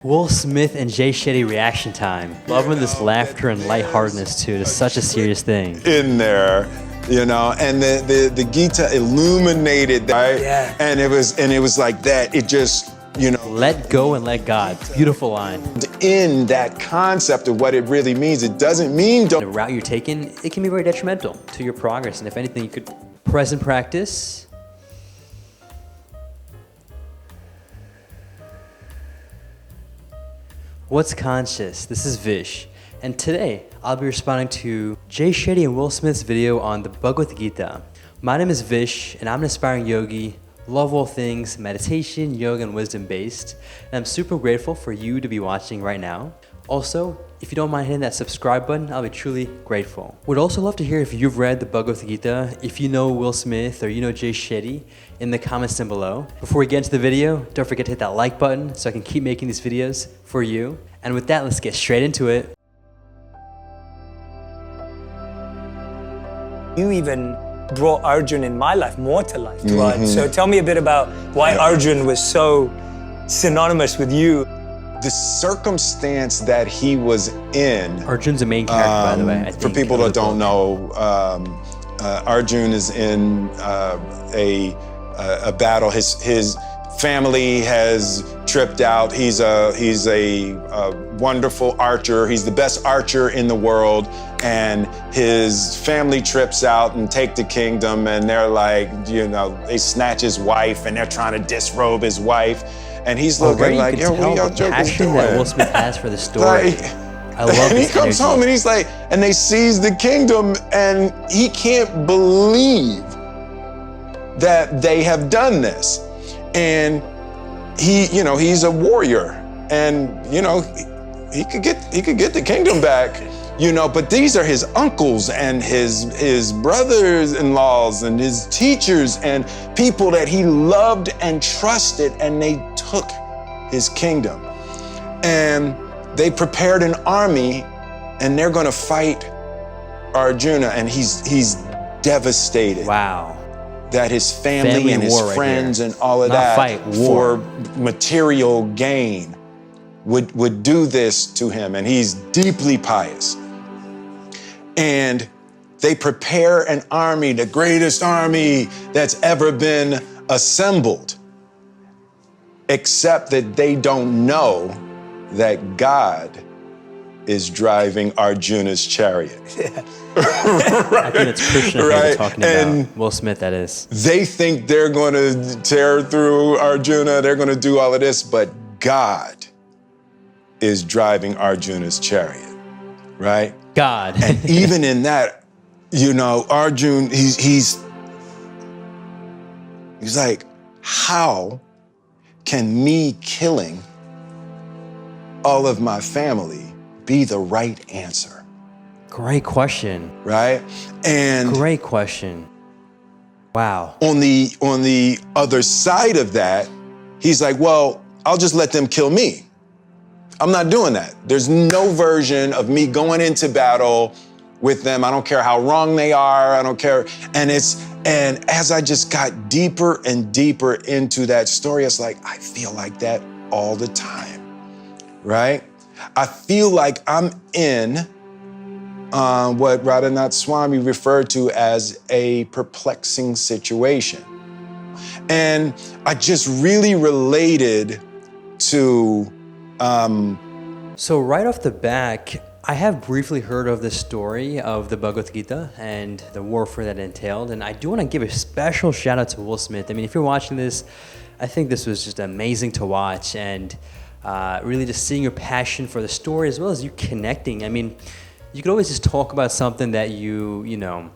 Will Smith and Jay Shetty reaction time. Loving this laughter and lightheartedness too. It's such a serious thing. In there, you know, and the Gita illuminated that, right? Yeah. And it was like that. It just, you know, Let go and let God. Beautiful line. in that concept of what it really means. It doesn't mean The don't. route you're taking, it can be very detrimental to your progress. And if anything, you could present practice. What's conscious? This is Vish, and today I'll be responding to Jay Shetty and Will Smith's video on the Bhagavad Gita. My name is Vish, and I'm an aspiring yogi, love all things meditation, yoga, and wisdom based, and I'm super grateful for you to be watching right now. Also, if you don't mind hitting that subscribe button, I'll be truly grateful. Would also love to hear if you've read the Bhagavad Gita, if you know Will Smith or you know Jay Shetty, in the comments down below. Before we get into the video, don't forget to hit that like button so I can keep making these videos for you. And with that, let's get straight into it. You even brought Arjun in my life more to life, right? So tell me a bit about why Arjun was so synonymous with you. The circumstance that he was in. Arjun's a main character, by the way. I think, for people of that the don't book. know, Arjun is in a battle. His family has tripped out. He's a wonderful archer. He's the best archer in the world, and his family trips out and take the kingdom. And they're like, you know, they snatch his wife, and they're trying to disrobe his wife. And he's looking like, yo, what are y'all jokers passion doing? that Will Smith has for the story. Like, I love and he this comes energy. home and he's like, and they seize the kingdom, and he can't believe that they have done this. And he, you know, he's a warrior, and you know, he could get the kingdom back, you know. But these are his uncles and his brothers-in-laws and his teachers and people that he loved and trusted, and they took his kingdom. And they prepared an army, and they're going to fight Arjuna, and he's devastated. Wow. That his family and his war right friends here. and all of Not that fight, war. for material gain would do this to him, and he's deeply pious. And they prepare an army, the greatest army that's ever been assembled, except that they don't know that God is driving Arjuna's chariot. I think it's Krishna Right. we're talking And about. Will Smith, that is. they think they're going to tear through Arjuna, they're going to do all of this, but God is driving Arjuna's chariot, right? God. And even in that, you know, Arjun, he's like, how can me killing all of my family be the right answer? Great question. Right? And Great question. Wow. on the other side of that, he's like, well, I'll just let them kill me. I'm not doing that. There's no version of me going into battle with them. I don't care how wrong they are. I don't care. And as I just got deeper and deeper into that story, it's like, I feel like that all the time, right? I feel like I'm in what Radhanath Swami referred to as a perplexing situation. And I just really related to... So right off the back, I have briefly heard of the story of the Bhagavad Gita and the warfare that entailed, and I do want to give a special shout out to Will Smith. I mean, if you're watching this, I think this was just amazing to watch, and really just seeing your passion for the story as well as you connecting. I mean, you could always just talk about something that you know,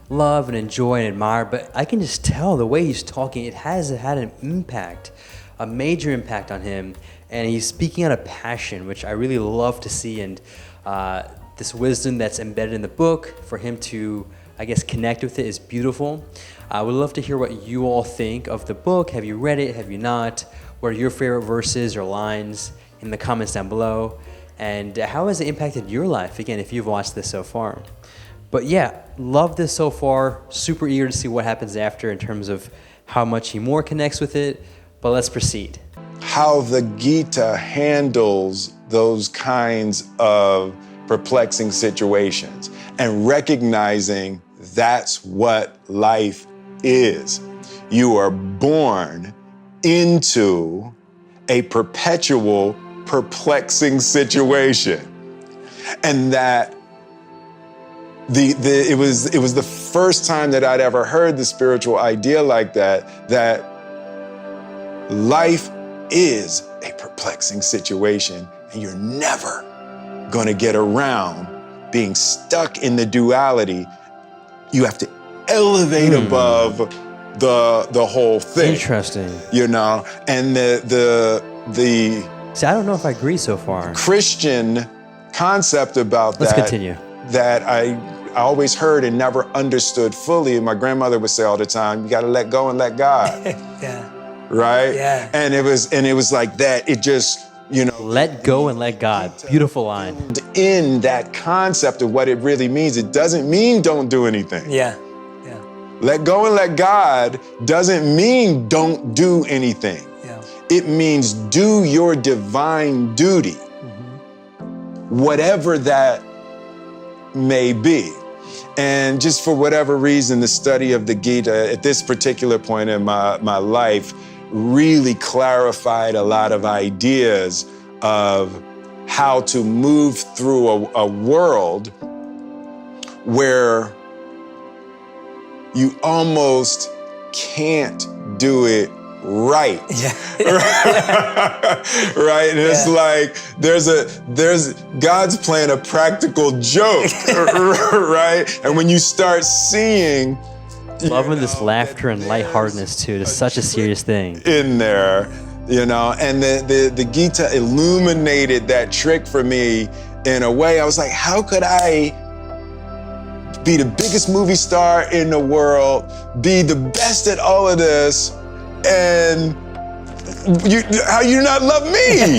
love and enjoy and admire, but I can just tell the way he's talking, it has had an impact, a major impact on him. And he's speaking out of passion, which I really love to see. And this wisdom that's embedded in the book, for him to, I guess, connect with it is beautiful. I would love to hear what you all think of the book. Have you read it? Have you not? What are your favorite verses or lines in the comments down below? And how has it impacted your life, again, if you've watched this so far? But yeah, love this so far. Super eager to see what happens after in terms of how much he more connects with it. But let's proceed. how the Gita handles those kinds of perplexing situations and recognizing that's what life is. You are born into a perpetual perplexing situation. And that it was the first time that I'd ever heard the spiritual idea like that life is a perplexing situation and you're never gonna get around being stuck in the duality. You have to elevate above the whole thing. Interesting. You know, and the See, I don't know if I agree so far. Christian concept about Let's that continue. that I always heard and never understood fully. And my grandmother would say all the time, you gotta let go and let God. Yeah. Right? Yeah. And it was like that. It just, you know, Let go and let God. Beautiful line. in that concept of what it really means. It doesn't mean don't do anything. Yeah. Yeah. Let go and let God doesn't mean don't do anything. Yeah. It means do your divine duty, whatever that may be. And just for whatever reason, the study of the Gita at this particular point in my life really clarified a lot of ideas of how to move through a world where you almost can't do it right. Yeah. Right? And it's like there's God's playing a practical joke, right? And when you start seeing Loving this laughter and lightheartedness too. It's such a serious thing. in there, you know, and the Gita illuminated that trick for me in a way. I was like, how could I be the biggest movie star in the world, be the best at all of this, and how you not love me?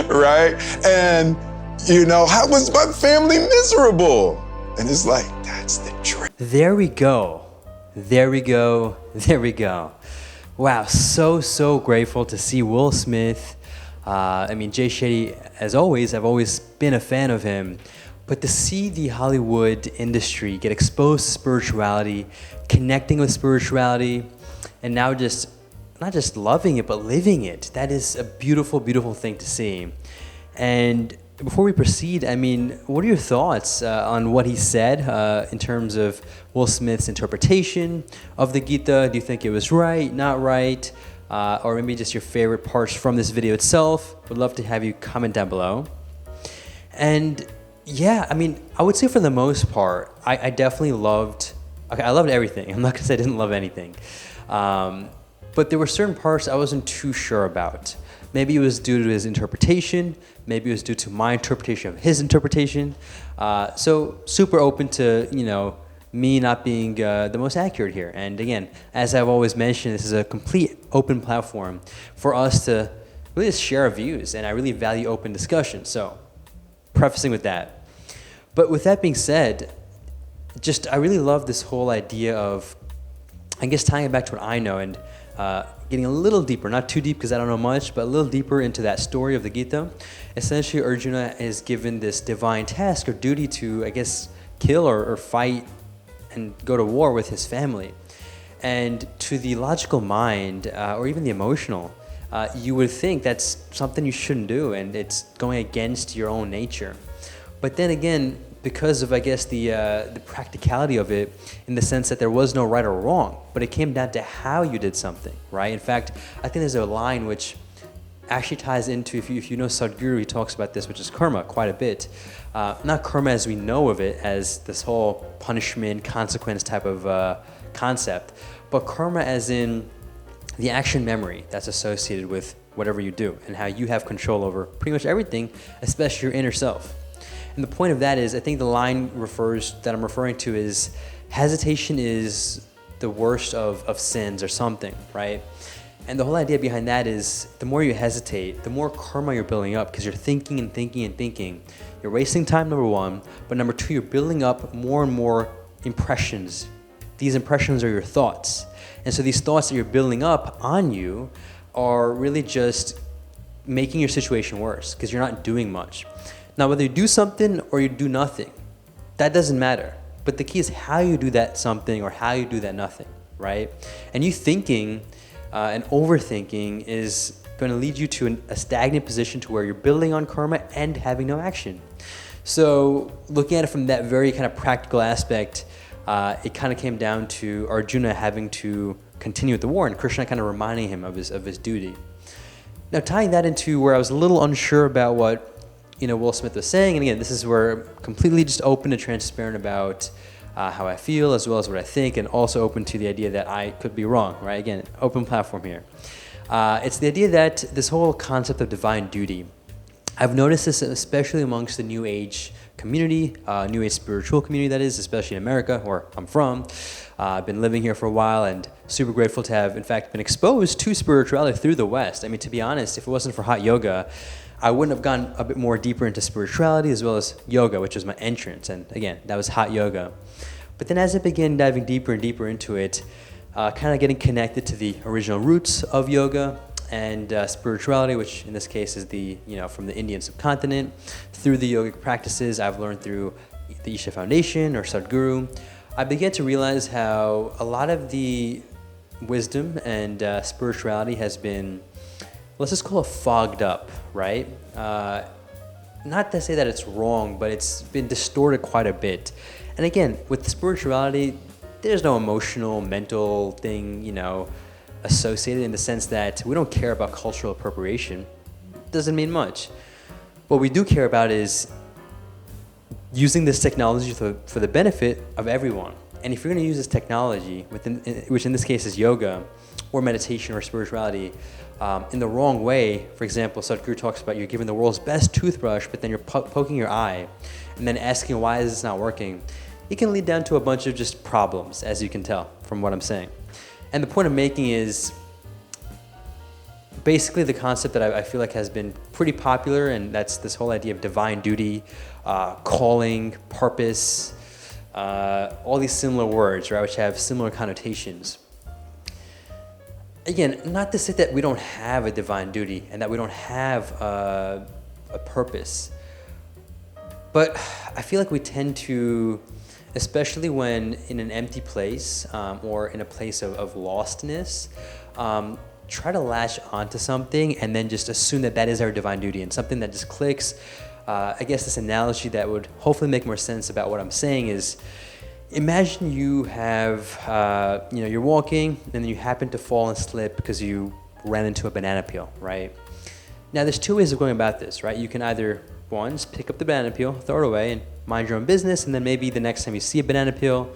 Right? And, you know, how was my family miserable? And it's like, that's the trick. There we go. There we go. There we go. Wow, so grateful to see Will Smith. I mean, Jay Shetty, as always, I've always been a fan of him. But to see the Hollywood industry get exposed to spirituality, connecting with spirituality, and now just not just loving it, but living it, that is a beautiful, beautiful thing to see. And before we proceed, I mean, what are your thoughts on what he said in terms of Will Smith's interpretation of the Gita? Do you think it was right, not right? Or maybe just your favorite parts from this video itself? Would love to have you comment down below. And yeah, I mean, I would say for the most part, I definitely loved, okay, I loved everything. I'm not gonna say I didn't love anything. But there were certain parts I wasn't too sure about. Maybe it was due to his interpretation. Maybe it was due to my interpretation of his interpretation. So super open to, you know, me not being the most accurate here. And again, as I've always mentioned, this is a complete open platform for us to really just share our views. And I really value open discussion. So prefacing with that. But with that being said, just I really love this whole idea of, I guess, tying it back to what I know and getting a little deeper, not too deep because I don't know much, but a little deeper into that story of the Gita. Essentially, Arjuna is given this divine task or duty to, I guess, kill or fight and go to war with his family. And to the logical mind, or even the emotional, you would think that's something you shouldn't do and it's going against your own nature. But then again, because of, I guess, the practicality of it, in the sense that there was no right or wrong, but it came down to how you did something, right? In fact, I think there's a line which actually ties into, if you know Sadhguru, he talks about this, which is karma, quite a bit. Not karma as we know of it, as this whole punishment, consequence type of concept, but karma as in the action memory that's associated with whatever you do and how you have control over pretty much everything, especially your inner self. And the point of that is, I think the line that I'm referring to is, hesitation is the worst of sins or something, right? And the whole idea behind that is, the more you hesitate, the more karma you're building up, because you're thinking and thinking and thinking. You're wasting time, number one, but number two, you're building up more and more impressions. These impressions are your thoughts. And so these thoughts that you're building up on you are really just making your situation worse because you're not doing much. Now, whether you do something or you do nothing, that doesn't matter. But the key is how you do that something or how you do that nothing, right? And you thinking and overthinking is going to lead you to a stagnant position to where you're building on karma and having no action. So looking at it from that very kind of practical aspect, it kind of came down to Arjuna having to continue with the war and Krishna kind of reminding him of his duty. Now tying that into where I was a little unsure about what Will Smith was saying, and again, this is where I'm completely just open and transparent about how I feel as well as what I think, and also open to the idea that I could be wrong, right? Again, open platform here. It's the idea that this whole concept of divine duty, I've noticed this especially amongst the New Age community, New Age spiritual community that is, especially in America, where I'm from. I've been living here for a while and super grateful to have, in fact, been exposed to spirituality through the West. I mean, to be honest, if it wasn't for hot yoga, I wouldn't have gone a bit more deeper into spirituality as well as yoga, which was my entrance. And again, that was hot yoga. But then as I began diving deeper and deeper into it, kind of getting connected to the original roots of yoga and spirituality, which in this case is from the Indian subcontinent, through the yogic practices I've learned through the Isha Foundation or Sadhguru, I began to realize how a lot of the wisdom and spirituality has been, let's just call it fogged up, right? Not to say that it's wrong, but it's been distorted quite a bit. And again, with spirituality, there's no emotional, mental thing, associated in the sense that we don't care about cultural appropriation. Doesn't mean much. What we do care about is using this technology for the benefit of everyone. And if you're going to use this technology, which in this case is yoga or meditation or spirituality, in the wrong way, for example, Sadhguru talks about you're giving the world's best toothbrush, but then you're poking your eye and then asking why is this not working, it can lead down to a bunch of just problems, as you can tell from what I'm saying. And the point I'm making is basically the concept that I feel like has been pretty popular, and that's this whole idea of divine duty, calling, purpose, all these similar words, right, which have similar connotations. Again, not to say that we don't have a divine duty and that we don't have a purpose, but I feel like we tend to, especially when in an empty place or in a place of lostness, try to latch onto something and then just assume that is our divine duty and something that just clicks. I guess this analogy that would hopefully make more sense about what I'm saying is, imagine you have, you're walking and then you happen to fall and slip because you ran into a banana peel, right? Now there's two ways of going about this, right? You can either, one, just pick up the banana peel, throw it away and mind your own business, and then maybe the next time you see a banana peel,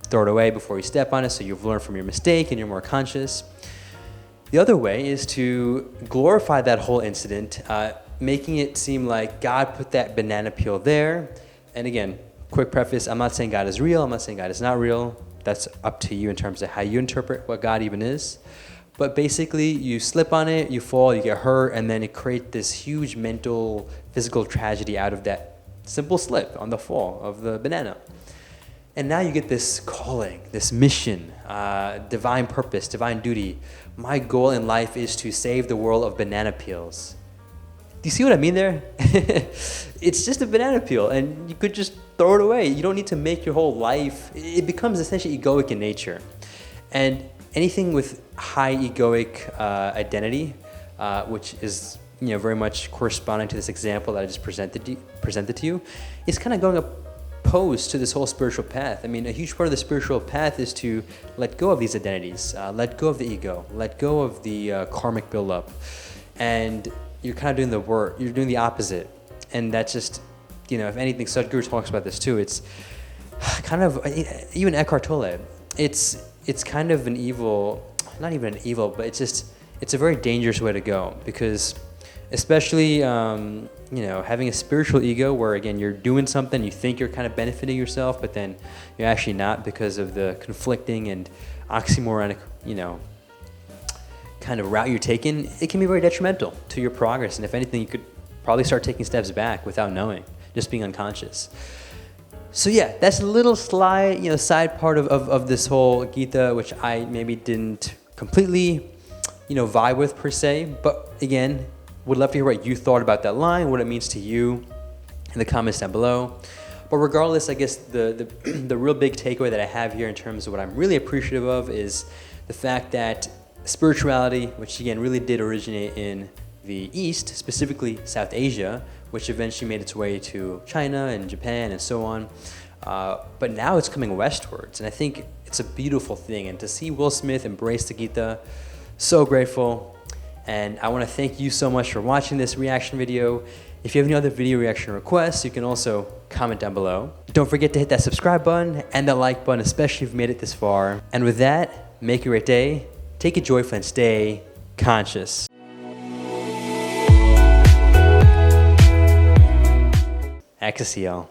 throw it away before you step on it so you've learned from your mistake and you're more conscious. The other way is to glorify that whole incident, making it seem like God put that banana peel there. And again, quick preface, I'm not saying God is real, I'm not saying God is not real. That's up to you in terms of how you interpret what God even is. But basically, you slip on it, you fall, you get hurt, and then it creates this huge mental, physical tragedy out of that simple slip on the fall of the banana. And now you get this calling, this mission, divine purpose, divine duty. My goal in life is to save the world of banana peels. Do you see what I mean there? It's just a banana peel, and you could just throw it away. You don't need to make your whole life. It becomes essentially egoic in nature. And anything with high egoic identity, which is very much corresponding to this example that I just presented to you, is kind of going opposed to this whole spiritual path. I mean, a huge part of the spiritual path is to let go of these identities, let go of the ego, let go of the karmic buildup, and you're kind of doing the work. You're doing the opposite, and that's just, if anything, Sadhguru talks about this too. It's kind of, even Eckhart Tolle, it's kind of an evil, not even an evil, but it's a very dangerous way to go, because especially, having a spiritual ego where, again, you're doing something, you think you're kind of benefiting yourself, but then you're actually not because of the conflicting and oxymoronic, kind of route you're taking, it can be very detrimental to your progress. And if anything, you could probably start taking steps back without knowing, just being unconscious. So yeah, that's a little slide, side part of this whole Gita, which I maybe didn't completely, vibe with per se. But again, would love to hear what you thought about that line, what it means to you in the comments down below. But regardless, I guess the real big takeaway that I have here in terms of what I'm really appreciative of is the fact that spirituality, which again really did originate in the East, specifically South Asia, which eventually made its way to China and Japan and so on. But now it's coming westwards, and I think it's a beautiful thing. And to see Will Smith embrace the Gita, so grateful. And I want to thank you so much for watching this reaction video. If you have any other video reaction requests, you can also comment down below. Don't forget to hit that subscribe button and that like button, especially if you've made it this far. And with that, make it a great day, take it joyful, and stay conscious. Ecstasy, y'all.